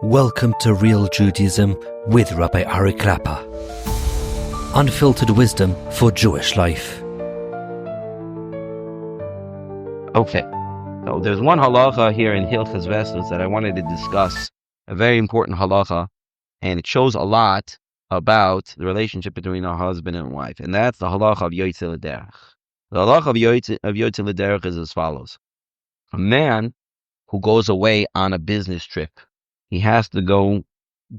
Welcome to Real Judaism with Rabbi Ari Klapper. Unfiltered wisdom for Jewish life. Okay, so there's one halacha here in Hilchos Vestos that I wanted to discuss, a very important halacha, and it shows a lot about the relationship between a husband and wife, and that's the halacha of Yotzei L'derech. The halacha of Yotzei L'derech is as follows. A man who goes away on a business trip, he has to go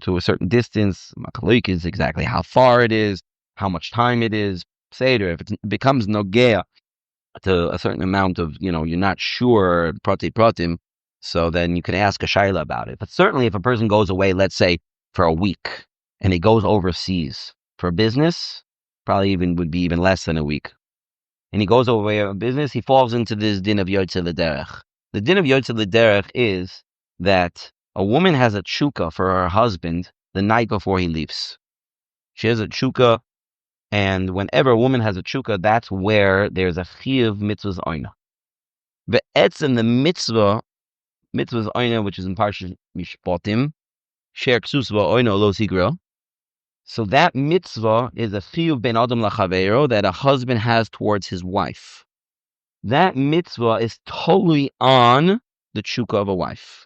to a certain distance. Halachic is exactly how far it is, how much time it is. Seder, if it becomes nogea to a certain amount of, you're not sure, pratim, so then you can ask a shaila about it. But certainly if a person goes away, let's say for a week, and he goes overseas for business, probably would be even less than a week, and he goes away on business, he falls into this din of Yotzei L'derech. The din of Yotzei L'derech is that a woman has a tshuka for her husband the night before he leaves. She has a tshuka, and whenever a woman has a tshuka, that's where there's a chiyuv mitzvos oina. Ve'etzem the mitzvos oina, which is in Parshat Mishpatim, sher ksus va'oina lo sigro. So that mitzvah is a chiyuv ben adam lachavero that a husband has towards his wife. That mitzvah is totally on the tshuka of a wife.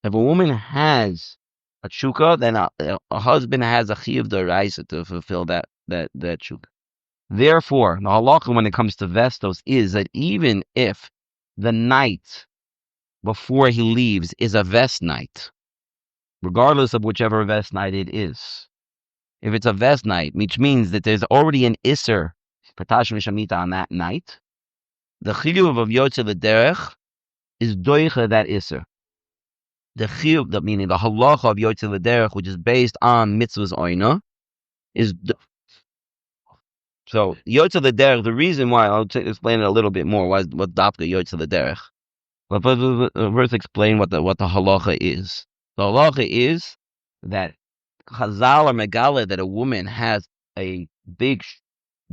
If a woman has a tshuka, then a husband has a chiyuv d'oraisa to fulfill that tshuka. Therefore, the halacha when it comes to vestos is that even if the night before he leaves is a vest night, regardless of whichever vest night it is, if it's a vest night, which means that there's already an iser, patash v'shamita on that night, the chiyuv of Yotzei L'derech is doicha that iser. The chiyuv, meaning the halacha of Yotzei L'derech, which is based on mitzvos oina, is so Yotzei L'derech. The reason why I'll explain it a little bit more. What dafka Yotzei L'derech? But first explain what the halacha is. The halacha is that Chazal or Megala that a woman has a big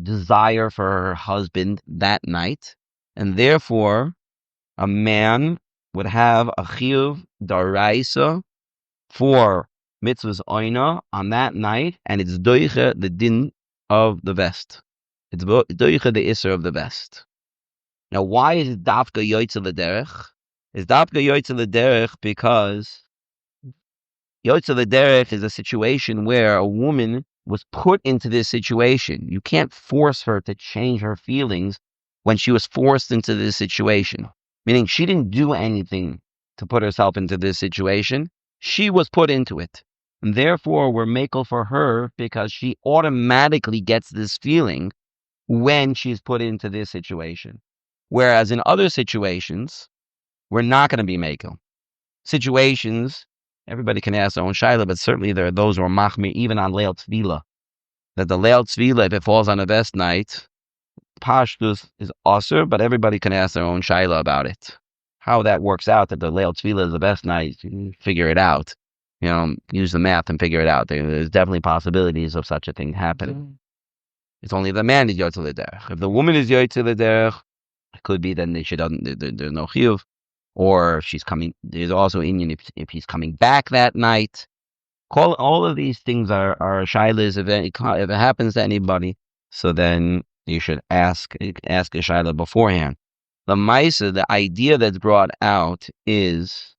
desire for her husband that night, and therefore a man would have a chiyuv d'oraisa for mitzvahs oina on that night, and it's doicha the din of the vest. It's doicha the iser of the vest. Now, why is it dafka Yotzei L'derech? It's dafka Yotzei L'derech because Yotzei L'derech is a situation where a woman was put into this situation. You can't force her to change her feelings when she was forced into this situation. Meaning she didn't do anything to put herself into this situation. She was put into it. And therefore, we're makel for her because she automatically gets this feeling when she's put into this situation. Whereas in other situations, we're not going to be makel. Situations, everybody can ask their own shaila, but certainly there are those who are machmir even on Leil Tzvila. That the Leil Tzvila, if it falls on a vest night, Pashtus is aser, but everybody can ask their own shaila about it. How that works out, that the Leil Tzvila is the best night, figure it out. Use the math and figure it out. There's definitely possibilities of such a thing happening. It's only if the man is Yotzei L'derech. If the woman is Yotzei L'derech, it could be then there's no chiyuv, or she's coming. There's also Inyan if he's coming back that night. All of these things are shailas if it happens to anybody. So then you should ask a shaila beforehand. The ma'isa, the idea that's brought out is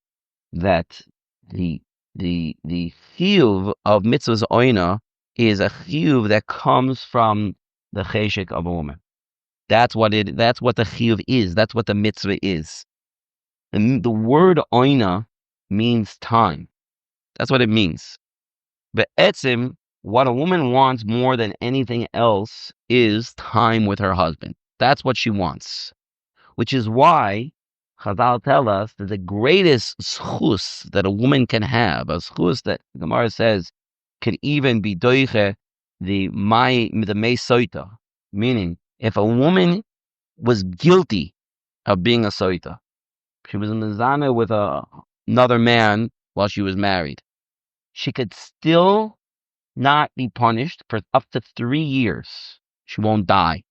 that the chiyuv of mitzvahs oina is a chiyuv that comes from the cheshek of a woman. That's what the chiyuv is. That's what the mitzvah is. The word oina means time. That's what it means. But etzim, what a woman wants more than anything else is time with her husband. That's what she wants. Which is why Chazal tell us that the greatest schus that a woman can have, a schus that the Gemara says can even be doiche the meisoita, meaning if a woman was guilty of being a soita, she was in mezana with another man while she was married, she could still not be punished for up to 3 years. She won't die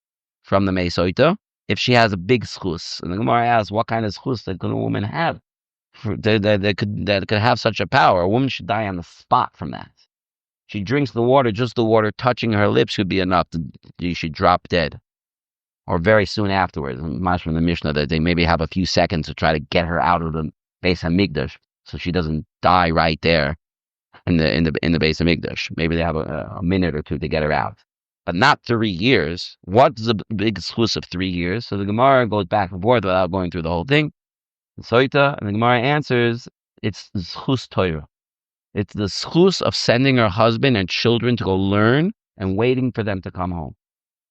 from the meisoita if she has a big schus. And the Gemara asks, what kind of schus can a woman have? that could have such a power. A woman should die on the spot from that. She drinks the water, just the water touching her lips would be enough you should drop dead. Or very soon afterwards. Much from the Mishnah that they maybe have a few seconds to try to get her out of the Beis Hamikdash so she doesn't die right there in the Beis Hamikdash. Maybe they have a minute or two to get her out. But not 3 years. What's the big schus of 3 years? So the Gemara goes back and forth without going through the whole thing. And the Gemara answers, it's schus Torah. It's the schus of sending her husband and children to go learn and waiting for them to come home.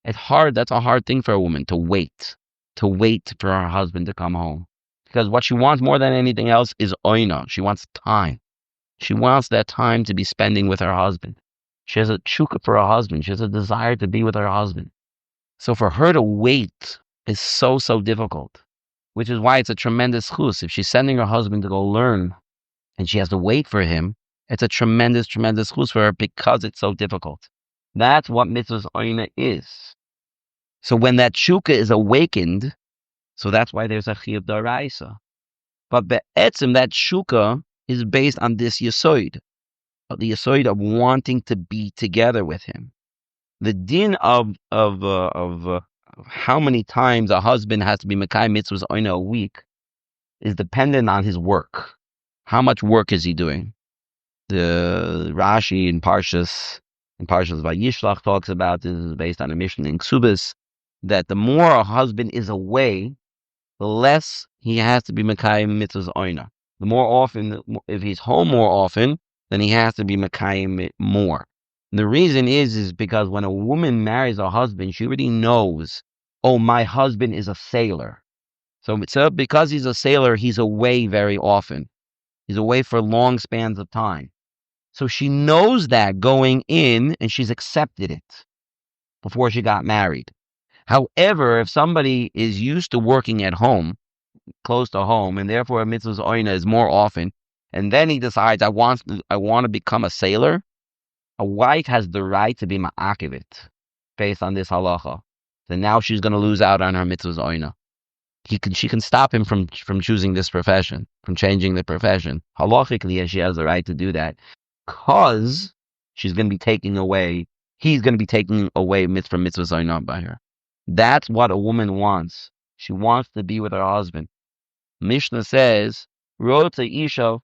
It's hard. That's a hard thing for a woman to wait for her husband to come home. Because what she wants more than anything else is oina. She wants time. She wants that time to be spending with her husband. She has a tshuka for her husband. She has a desire to be with her husband. So for her to wait is so difficult, which is why it's a tremendous chus. If she's sending her husband to go learn and she has to wait for him, it's a tremendous chus for her because it's so difficult. That's what mitzvahs oina is. So when that tshuka is awakened, so that's why there's a chiyuv d'oraisa. But be'etzim, that tshuka is based on this yesod, the yesod of wanting to be together with him. The din of how many times a husband has to be mekayim mitzvahs oina a week is dependent on his work. How much work is he doing? The Rashi in Parshas Vayishlach talks about this is based on a Mishnah in Ksubis, that the more a husband is away, the less he has to be mekayim mitzvahs oina. The more often, if he's home more often, then he has to be mekayim more. And the reason is because when a woman marries a husband, she already knows, oh, my husband is a sailor. So because he's a sailor, he's away very often. He's away for long spans of time. So she knows that going in, and she's accepted it before she got married. However, if somebody is used to working at home, close to home, and therefore a mitzvah's oina is more often, and then he decides, I want to become a sailor, a wife has the right to be ma'akiv based on this halacha. So now she's going to lose out on her mitzvah's oina. She can stop him from choosing this profession, from changing the profession. Halachically, she has the right to do that, because he's going to be taking away mitzvah's oina by her. That's what a woman wants. She wants to be with her husband. Mishnah says, "Rotze isha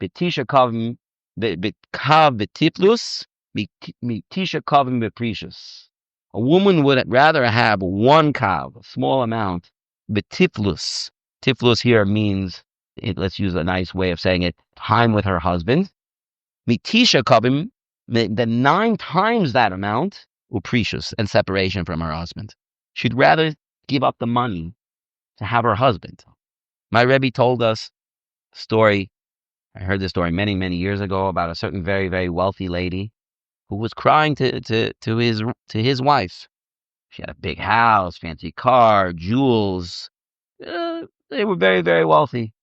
betisha kavim bekav betiflus betisha kavim beprecious." A woman would rather have one kav, a small amount, betiflus. Tiflus here means, let's use a nice way of saying it, time with her husband. Betisha kavim, the 9 times that amount, uprecious, and separation from her husband. She'd rather give up the money to have her husband. My Rebbe told us a story. I heard this story many, many years ago about a certain very, very wealthy lady who was crying to his wife. She had a big house, fancy car, jewels. They were very, very wealthy.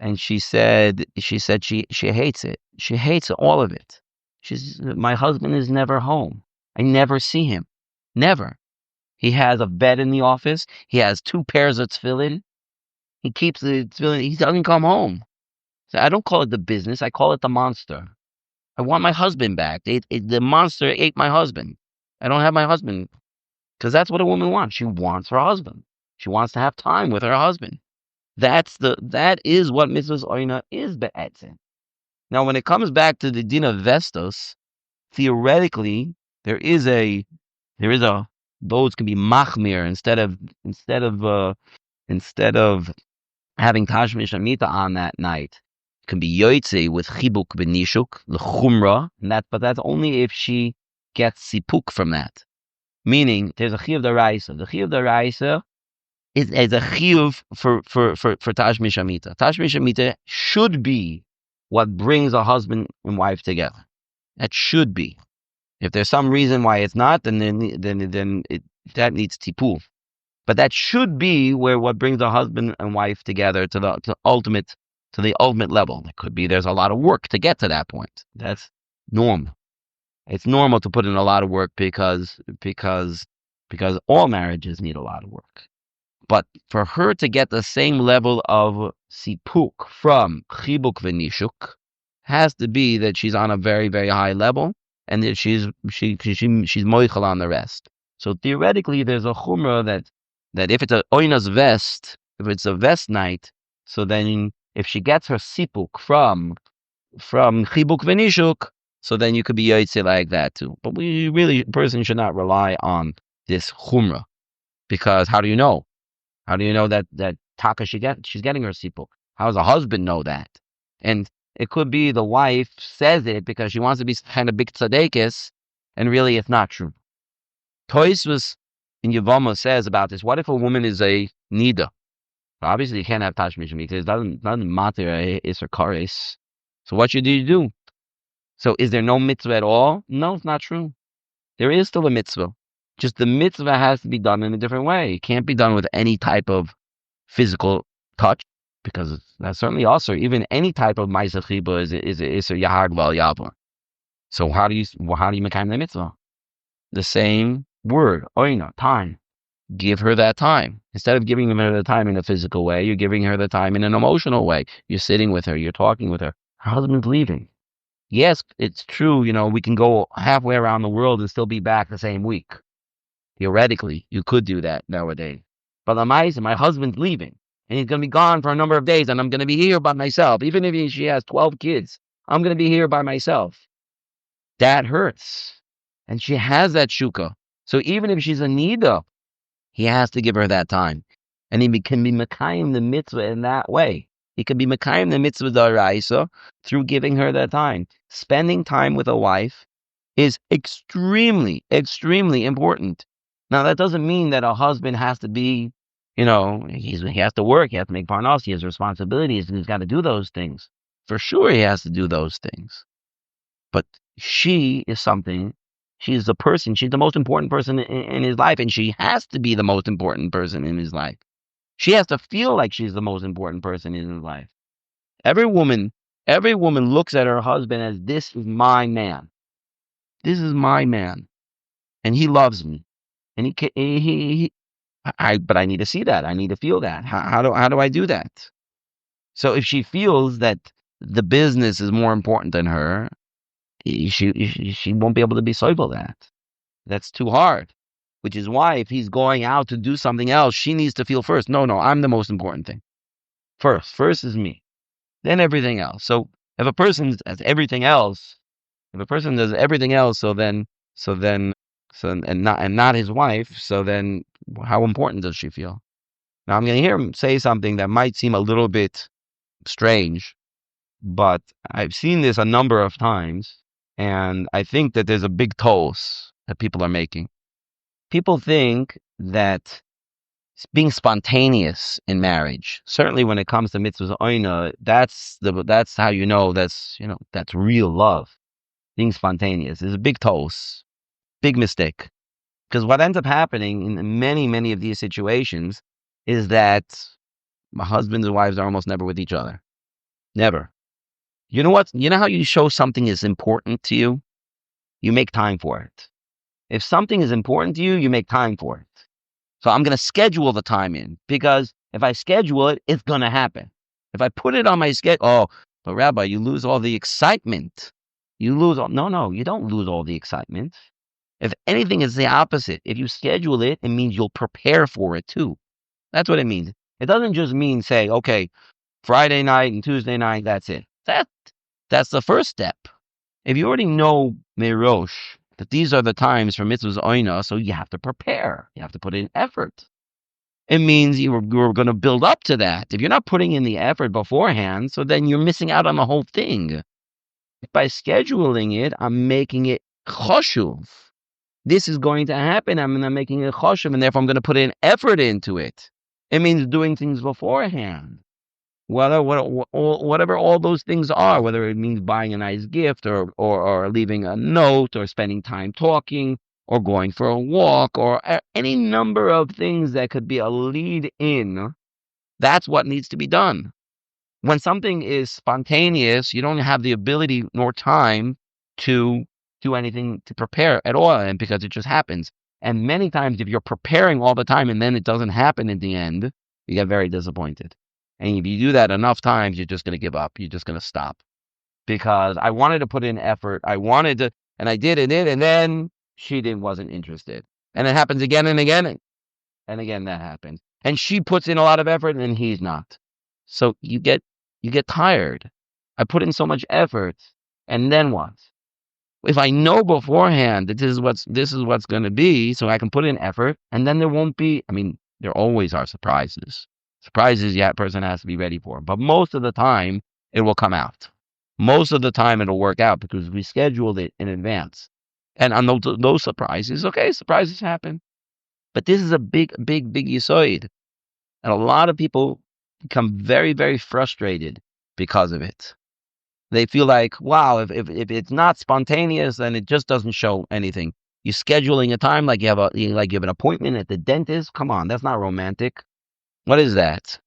And she said she hates it. She hates all of it. She says, my husband is never home. I never see him. Never. He has a bed in the office. He has 2 pairs of tefillin. He keeps the tefillin. He doesn't come home. So I don't call it the business. I call it the monster. I want my husband back. The monster ate my husband. I don't have my husband. Because that's what a woman wants. She wants her husband. She wants to have time with her husband. That is what mitzvah's oina is be'etzim. Now, when it comes back to the din of vestos, theoretically, there is a those can be machmir instead of having tashmish amita on that night. It can be yoytze with chibuk benishuk l'chumra, but that's only if she gets sipuk from that. Meaning, there's a chiyuv d'oraisa. The chiyuv d'oraisa is a chiyuv for tashmish amita. Tashmish amita should be what brings a husband and wife together. That should be. If there's some reason why it's not, then that needs tipul. But that should be what brings a husband and wife together to the ultimate level. It could be there's a lot of work to get to that point. That's normal. It's normal to put in a lot of work because all marriages need a lot of work. But for her to get the same level of sipuk from chibuk v'nishuk has to be that she's on a very, very high level, and that she's moichel on the rest. So theoretically, there's a chumrah that if it's a oina's vest, if it's a vest night, so then if she gets her sipuk from chibuk v'nishuk, so then you could be yotze like that too. But a person should not rely on this chumrah, because how do you know? How do you know that taka she's getting her sipuk? How does a husband know that? And it could be the wife says it because she wants to be kind of big tzadekis, and really it's not true. Tosfos in Yevama says about this: what if a woman is a nida? Well, obviously, you can't have tashmish because it doesn't matter is her kares. So what should you do? So is there no mitzvah at all? No, it's not true. There is still a mitzvah. Just the mitzvah has to be done in a different way. It can't be done with any type of physical touch, because that's certainly also even any type of ma'aseh chiba is a yahad val yavor. So how do you mekayim the mitzvah? The same word, oina, time. Give her that time. Instead of giving her the time in a physical way, you're giving her the time in an emotional way. You're sitting with her. You're talking with her. Her husband's leaving. Yes, it's true. We can go halfway around the world and still be back the same week. Theoretically, you could do that nowadays. But my husband's leaving, and he's going to be gone for a number of days, and I'm going to be here by myself. Even if she has 12 kids, I'm going to be here by myself. That hurts. And she has that shuka. So even if she's a nida, he has to give her that time. And he can be mekayim the mitzvah in that way. He can be mekayim the mitzvah d'oraisa through giving her that time. Spending time with a wife is extremely, extremely important. Now, that doesn't mean that a husband has to be, he has to work, he has to make parnas, he has responsibilities, and he's got to do those things. For sure, he has to do those things. But she is something, she's the person, she's the most important person in his life, and she has to be the most important person in his life. She has to feel like she's the most important person in his life. Every woman looks at her husband as, this is my man. This is my man. And he loves me. And but I need to see that. I need to feel that. How do I do that? So if she feels that the business is more important than her, she won't be able to be soible that. That's too hard. Which is why if he's going out to do something else, she needs to feel first. No, I'm the most important thing. First is me. Then everything else. So if a person does everything else, and not his wife, so then how important does she feel? Now I'm going to hear him say something that might seem a little bit strange, but I've seen this a number of times, and I think that there's a big toss that people are making. People think that being spontaneous in marriage, certainly when it comes to mitzvahs oina, that's how that's real love. Being spontaneous is a big toss. Big mistake. Because what ends up happening in many, many of these situations is that my husbands and wives are almost never with each other. Never. You know what? You know how you show something is important to you? You make time for it. If something is important to you, you make time for it. So I'm going to schedule the time in, because if I schedule it, it's going to happen. If I put it on my schedule, but Rabbi, you lose all the excitement. No, you don't lose all the excitement. If anything, it's the opposite. If you schedule it, it means you'll prepare for it too. That's what it means. It doesn't just mean say, okay, Friday night and Tuesday night, that's it. That's the first step. If you already know Merosh that these are the times for mitzvahs oina, so you have to prepare. You have to put in effort. It means you're going to build up to that. If you're not putting in the effort beforehand, so then you're missing out on the whole thing. By scheduling it, I'm making it choshuv. This is going to happen. I'm making it choshev, and therefore I'm going to put in effort into it. It means doing things beforehand. Whatever all those things are, whether it means buying a nice gift or leaving a note or spending time talking or going for a walk or any number of things that could be a lead in, that's what needs to be done. When something is spontaneous, you don't have the ability nor time to do anything to prepare at all, and because it just happens. And many times if you're preparing all the time and then it doesn't happen in the end, you get very disappointed. And if you do that enough times, you're just going to give up. You're just going to stop. Because I wanted to put in effort. I wanted to, and I did it, and then wasn't interested. And it happens again and again. And again, that happens. And she puts in a lot of effort and he's not. So you get tired. I put in so much effort. And then what? If I know beforehand that this is what's going to be, so I can put in effort, and then there won't be, there always are surprises. Surprises, person has to be ready for. But most of the time, it will come out. Most of the time, it'll work out because we scheduled it in advance. And on those surprises, okay, surprises happen. But this is a big yisoid. And a lot of people become very, very frustrated because of it. They feel like, wow, if it's not spontaneous, then it just doesn't show anything. You're scheduling a time like you have an appointment at the dentist. Come on, that's not romantic. What is that?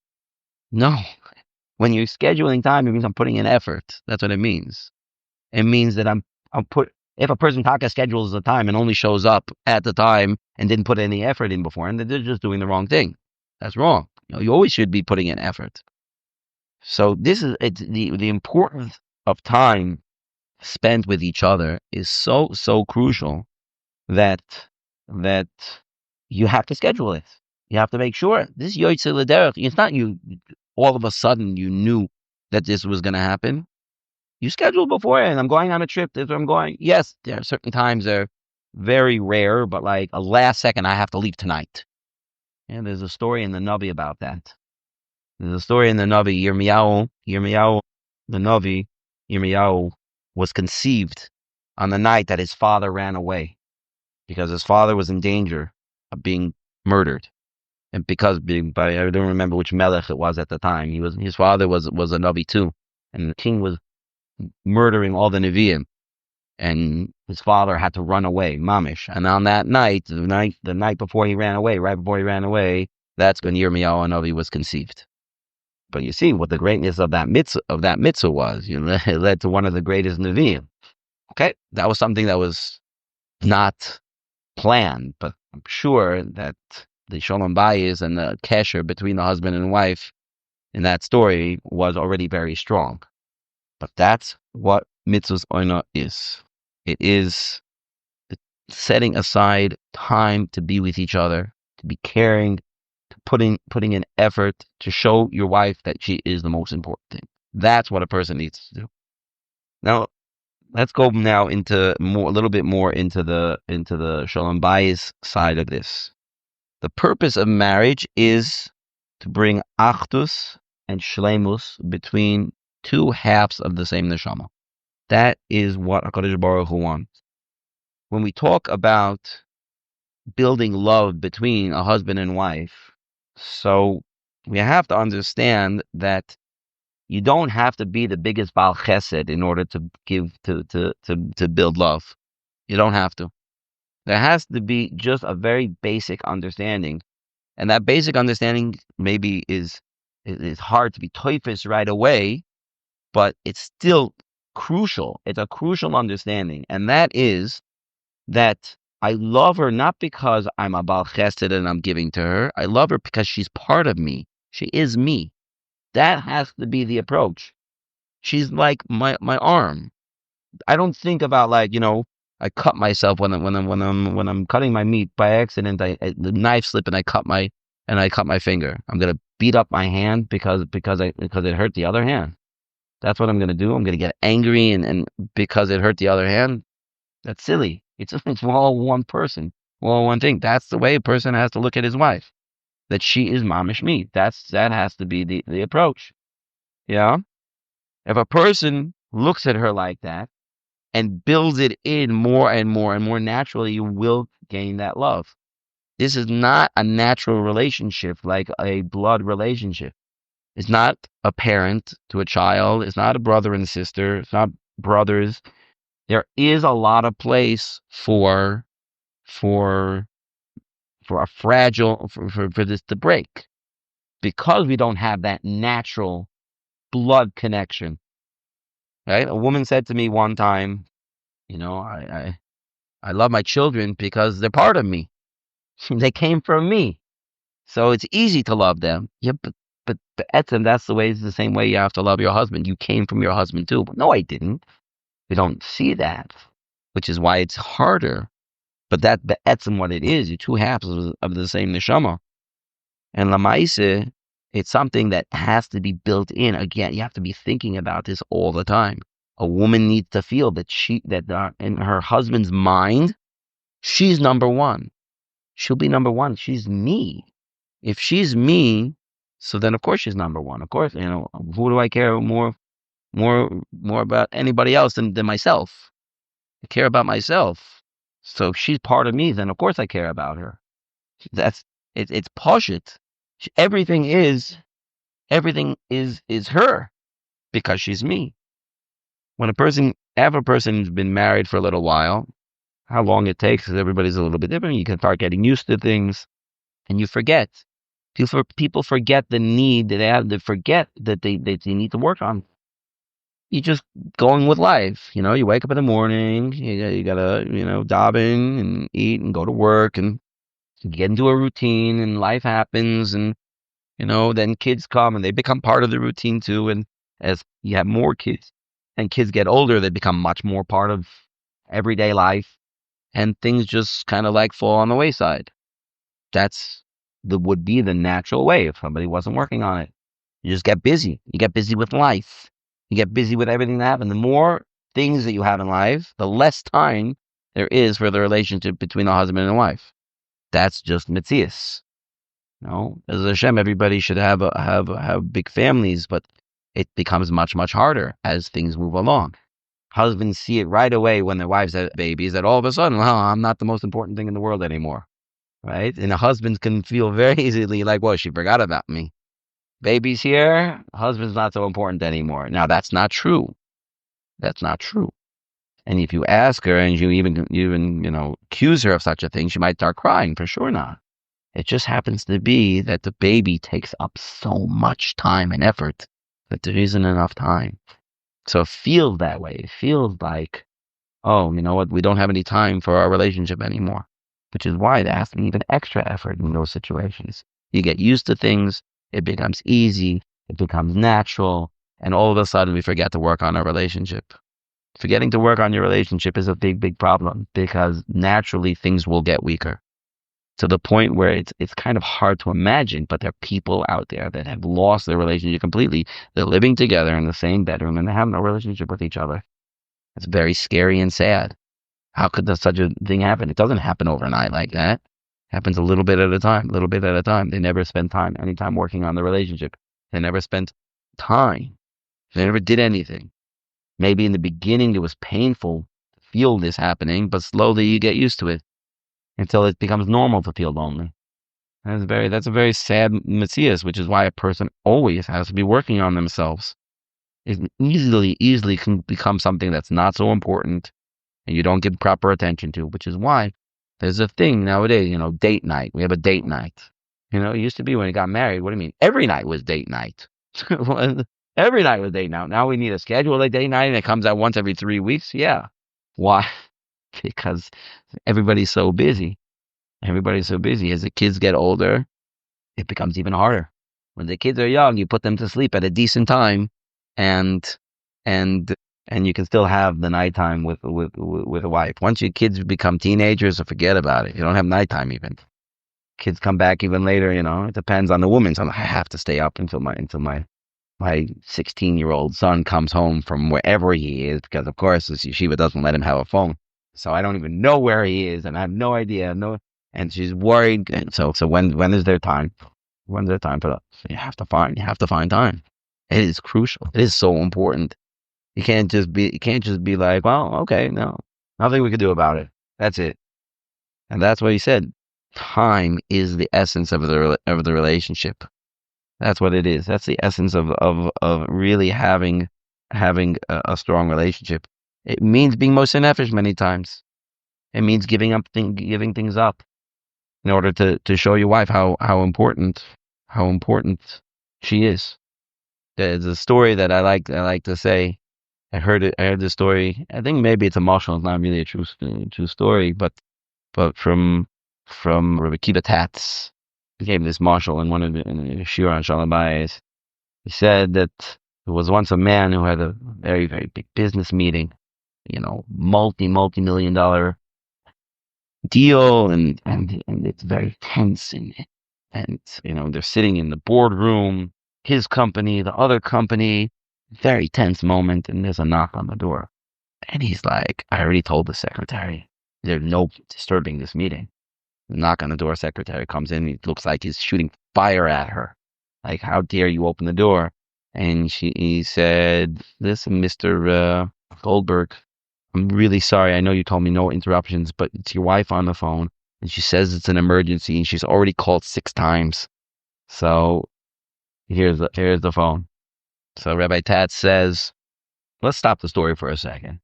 No. When you're scheduling time, it means I'm putting in effort. That's what it means. It means that if a person schedules the time and only shows up at the time and didn't put any effort in before, and they're just doing the wrong thing. That's wrong. You always should be putting in effort. So it's the importance of time spent with each other is so crucial that you have to schedule it. You have to make sure this yotzei l'derech. It's not you all of a sudden you knew that this was going to happen. You scheduled beforehand. I'm going on a trip. This is where I'm going. Yes, there are certain times they're very rare, but like a last second, I have to leave tonight. And there's a story in the Navi about that. There's a story in the Navi, Yirmiyahu, the Navi, Yirmiyahu, was conceived on the night that his father ran away because his father was in danger of being murdered. And I don't remember which melech it was at the time. His father was a Navi too. And the king was murdering all the Nevi'im. And his father had to run away, mamish. And on that night, the night before he ran away, right before he ran away, that's when Yirmiyahu Navi was conceived. But you see what the greatness of that mitzvah was. It led to one of the greatest Nevi'im. Okay, that was something that was not planned, but I'm sure that the shalom bayis and the kesher between the husband and wife in that story was already very strong. But that's what mitzvahs oina is. It is setting aside time to be with each other, to be caring, to putting in effort to show your wife that she is the most important thing. That's what a person needs to do. Now, let's go now into a little bit more into the shalom bayis side of this. The purpose of marriage is to bring achdus and shleimus between two halves of the same neshama. That is what HaKadosh Baruch Hu wants. When we talk about building love between a husband and wife, so we have to understand that you don't have to be the biggest Baal Chesed in order to build love. You don't have to. There has to be just a very basic understanding. And that basic understanding maybe is hard to be toifus right away, but it's still crucial. It's a crucial understanding. And that is that I love her not because I'm a Baal Chesed and I'm giving to her. I love her because she's part of me. She is me. That has to be the approach. She's like my arm. I don't think about I cut myself when I'm cutting my meat by accident. The knife slip and I cut my finger. I'm gonna beat up my hand because it hurt the other hand. That's what I'm gonna do. I'm gonna get angry and because it hurt the other hand. That's silly. It's all one person, all one thing. That's the way a person has to look at his wife. That she is mamish me. That has to be the approach. Yeah. If a person looks at her like that and builds it in more and more and more naturally, you will gain that love. This is not a natural relationship like a blood relationship. It's not a parent to a child. It's not a brother and sister. It's not brothers. There is a lot of place for a fragile, for this to break. Because we don't have that natural blood connection. Right? A woman said to me one time, I love my children because they're part of me. They came from me. So it's easy to love them. Yeah, but etzem, that's the way. It's the same way you have to love your husband. You came from your husband too. But no, I didn't. We don't see that, which is why it's harder. But that be'etzem, what it is, you're two halves of the same neshama. And lamaise, it's something that has to be built in. Again, you have to be thinking about this all the time. A woman needs to feel that in her husband's mind, she's number one. She'll be number one. She's me. If she's me, so then of course she's number one. Of course, who do I care more about anybody else than myself? I care about myself. So if she's part of me, then of course I care about her. It's poshut. Everything is her because she's me. When a person's been married for a little while, how long it takes, because everybody's a little bit different. You can start getting used to things, and you forget. People forget the need that they have. They forget that they need to work on. You just going with life. You wake up in the morning. You gotta daven and eat and go to work and get into a routine. And life happens, and then kids come and they become part of the routine too. And as you have more kids and kids get older, they become much more part of everyday life. And things just kind of like fall on the wayside. Would be the natural way if somebody wasn't working on it. You just get busy. You get busy with life. You get busy with everything that happens. The more things that you have in life, the less time there is for the relationship between the husband and wife. That's just mitzias. As Hashem, everybody should have big families, but it becomes much, much harder as things move along. Husbands see it right away when their wives have babies that all of a sudden, I'm not the most important thing in the world anymore. Right? And a husband can feel very easily like, well, she forgot about me. Baby's here, husband's not so important anymore. Now, that's not true. That's not true. And if you ask her and you even accuse her of such a thing, she might start crying. For sure not. It just happens to be that the baby takes up so much time and effort that there isn't enough time. So it feels that way. It feels like, oh, you know what? We don't have any time for our relationship anymore. Which is why there has to be even extra effort in those situations. You get used to things, it becomes easy, it becomes natural, and all of a sudden we forget to work on our relationship. Forgetting to work on your relationship is a big, big problem because naturally things will get weaker. To the point where it's kind of hard to imagine, but there are people out there that have lost their relationship completely. They're living together in the same bedroom and they have no relationship with each other. It's very scary and sad. How could such a thing happen? It doesn't happen overnight like that. It happens a little bit at a time, a little bit at a time. They never spend any time working on the relationship. They never spent time. They never did anything. Maybe in the beginning it was painful to feel this happening, but slowly you get used to it until it becomes normal to feel lonely. That's a very sad metzias, which is why a person always has to be working on themselves. It easily can become something that's not so important and you don't give proper attention to, which is why there's a thing nowadays, date night. We have a date night. It used to be when you got married. What do you mean? Every night was date night. Every night was date night. Now we need a schedule of date night and it comes out once every 3 weeks. Yeah. Why? Because everybody's so busy. Everybody's so busy. As the kids get older, it becomes even harder. When the kids are young, you put them to sleep at a decent time and you can still have the nighttime with a wife. Once your kids become teenagers, so forget about it. You don't have nighttime even. Kids come back even later. It depends on the woman. So I have to stay up until my 16-year-old son comes home from wherever he is, because of course the yeshiva doesn't let him have a phone. So I don't even know where he is, and I have no idea. And she's worried. And so when is there time? When's there time for that? So you have to find time. It is crucial. It is so important. You can't just be like, well, okay, no, nothing we can do about it. That's it. And that's what he said. Time is the essence of the relationship. That's what it is. That's the essence of really having a strong relationship. It means being Moshe Nefesh many times. It means giving things up in order to show your wife how important she is. There's a story that I like to say. I heard the story. I think maybe it's a mashal. It's not really a true story, but from Rabbi Kiva Tatz. gave this marshal in one of the Shir on Shalom Bayis. He said that there was once a man who had a very, very big business meeting, multi-million dollar deal, and it's very tense, and they're sitting in the boardroom, his company, the other company, very tense moment, and there's a knock on the door. And he's like, I already told the secretary, there's no disturbing this meeting. The knock on the door, secretary comes in, he looks like he's shooting fire at her. Like, how dare you open the door? And he said, listen, Mr. Goldberg, I'm really sorry. I know you told me no interruptions, but it's your wife on the phone, and she says it's an emergency, and she's already called 6 times. So here's the phone. So Rabbi Tatz says, let's stop the story for a second.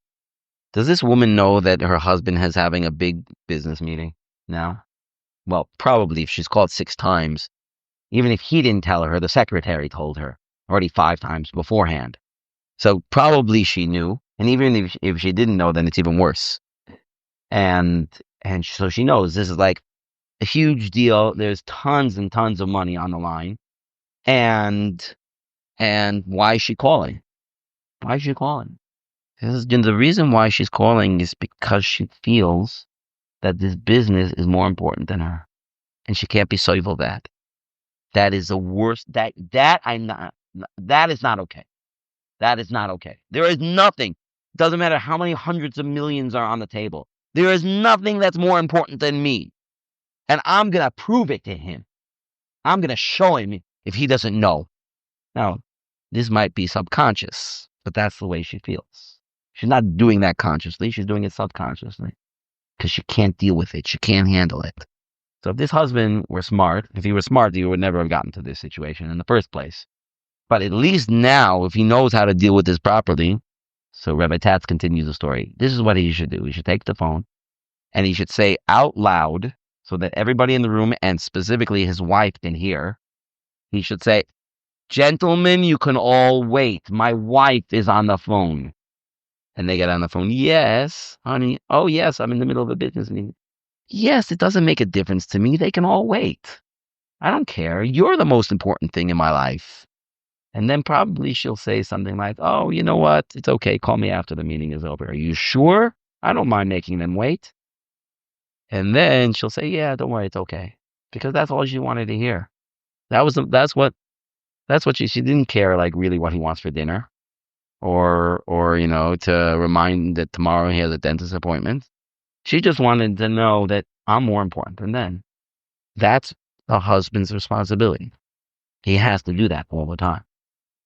Does this woman know that her husband is having a big business meeting now? Well, probably if she's called 6 times. Even if he didn't tell her, the secretary told her already 5 times beforehand. So probably she knew. And even if she didn't know, then it's even worse. And so she knows this is like a huge deal. There's tons and tons of money on the line. And why is she calling? Why is she calling? The reason why she's calling is because she feels that this business is more important than her. And she can't be soivel that. That is the worst. That is not okay. That is not okay. There is nothing. Doesn't matter how many hundreds of millions are on the table. There is nothing that's more important than me. And I'm going to prove it to him. I'm going to show him if he doesn't know. Now, this might be subconscious, but that's the way she feels. She's not doing that consciously. She's doing it subconsciously because she can't deal with it. She can't handle it. So if this husband were smart, if he were smart, he would never have gotten to this situation in the first place. But at least now, if he knows how to deal with this properly, so Rabbi Tatz continues the story. This is what he should do. He should take the phone and he should say out loud so that everybody in the room and specifically his wife can hear. He should say, gentlemen, you can all wait. My wife is on the phone. And they get on the phone. Yes, honey. Oh, yes, I'm in the middle of a business meeting. Yes, it doesn't make a difference to me. They can all wait. I don't care. You're the most important thing in my life. And then probably she'll say something like, oh, you know what? It's okay. Call me after the meeting is over. Are you sure? I don't mind making them wait. And then she'll say, yeah, don't worry. It's okay. Because that's all she wanted to hear. That's what she didn't care, like, really what he wants for dinner or, to remind that tomorrow he has a dentist appointment. She just wanted to know that I'm more important than them. That's a husband's responsibility. He has to do that all the time.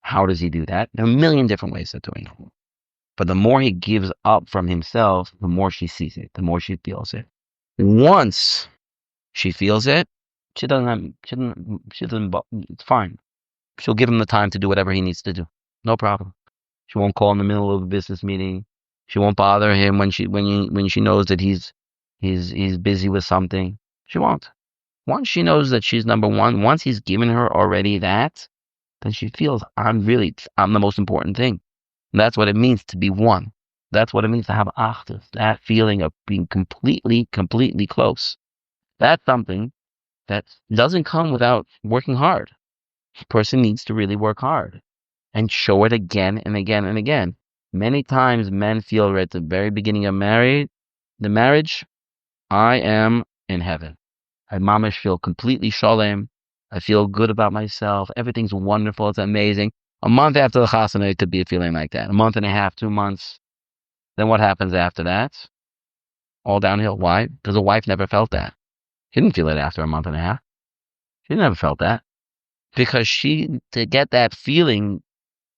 How does he do that? There are a million different ways of doing it. But the more he gives up from himself, the more she sees it, the more she feels it. Once she feels it, it's fine. She'll give him the time to do whatever he needs to do. No problem. She won't call in the middle of a business meeting. She won't bother him when she knows that he's busy with something. She won't. Once she knows that she's number one, once he's given her already that, then she feels I'm the most important thing. And that's what it means to be one. That's what it means to have achdus, that feeling of being completely, completely close. That's something that doesn't come without working hard. A person needs to really work hard and show it again and again and again. Many times men feel right at the very beginning of the marriage, I am in heaven. I mamish feel completely shalom. I feel good about myself. Everything's wonderful. It's amazing. A month after the chasana, it could be a feeling like that. A month and a half, 2 months. Then what happens after that? All downhill. Why? Because the wife never felt that. She didn't feel it after a month and a half. She never felt that. Because to get that feeling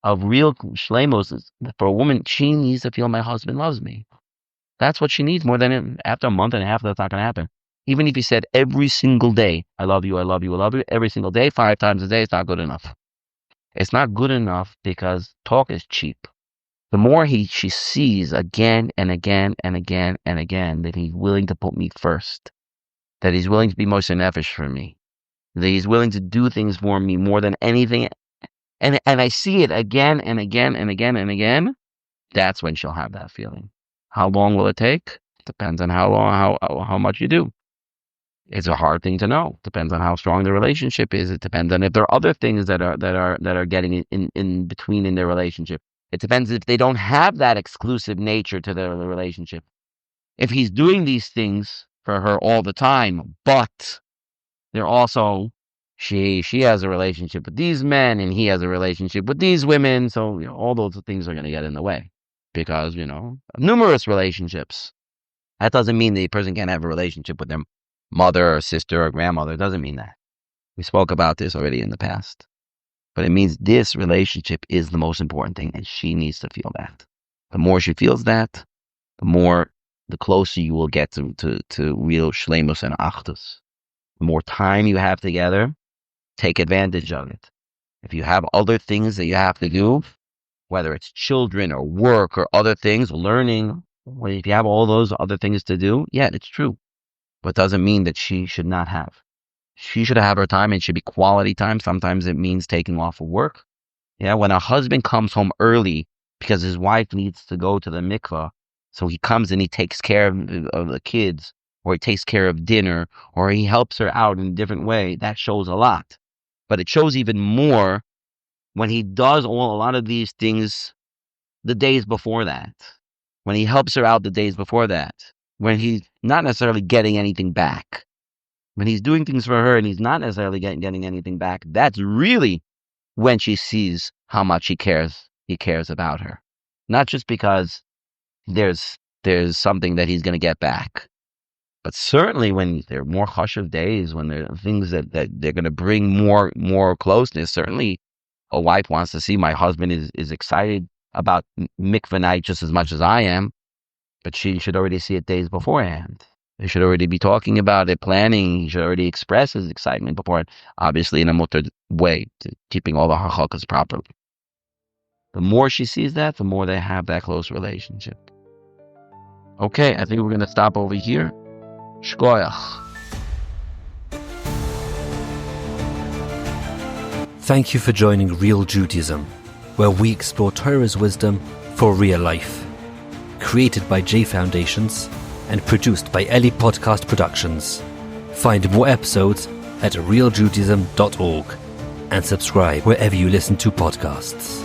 of real shlemos, for a woman, she needs to feel my husband loves me. That's what she needs more than after a month and a half. That's not going to happen. Even if he said every single day, I love you, I love you, I love you, every single day, 5 times a day, it's not good enough. It's not good enough because talk is cheap. The more she sees again and again and again and again that he's willing to put me first, that he's willing to be Moshe Nefesh for me, that he's willing to do things for me more than anything, and I see it again and again and again and again, that's when she'll have that feeling. How long will it take? Depends on how much you do. It's a hard thing to know. Depends on how strong the relationship is. It depends on if there are other things that are getting in between in their relationship. It depends if they don't have that exclusive nature to their relationship. If he's doing these things for her all the time, but they're also she has a relationship with these men and he has a relationship with these women, so all those things are going to get in the way because numerous relationships. That doesn't mean the person can't have a relationship with their mother or sister or grandmother. It doesn't mean that. We spoke about this already in the past. But it means this relationship is the most important thing, and she needs to feel that. The more she feels that, the closer you will get to real shleimus and achdus. The more time you have together, take advantage of it. If you have other things that you have to do, whether it's children or work or other things, learning, if you have all those other things to do, yeah, it's true. But it doesn't mean that she should not have. She should have her time. It should be quality time. Sometimes it means taking off of work. Yeah, when a husband comes home early because his wife needs to go to the mikvah, so he comes and he takes care of the kids, or he takes care of dinner, or he helps her out in a different way, that shows a lot. But it shows even more when he does a lot of these things the days before that. When he helps her out the days before that. When he's not necessarily getting anything back. When he's doing things for her and he's not necessarily getting anything back, that's really when she sees how much he cares about her. Not just because there's something that he's going to get back, but certainly when there are more chashuv days, when there are things that they're going to bring more closeness. Certainly, a wife wants to see my husband is excited about mikvah night just as much as I am, but she should already see it days beforehand. They should already be talking about it, planning. He should already express his excitement before it, obviously in a mutter way, keeping all the halachos properly. The more she sees that, the more they have that close relationship. Okay, I think we're going to stop over here. Shkoyach. Thank you for joining Real Judaism, where we explore Torah's wisdom for real life. Created by J Foundations and produced by Eli Podcast Productions. Find more episodes at realjudaism.org and subscribe wherever you listen to podcasts.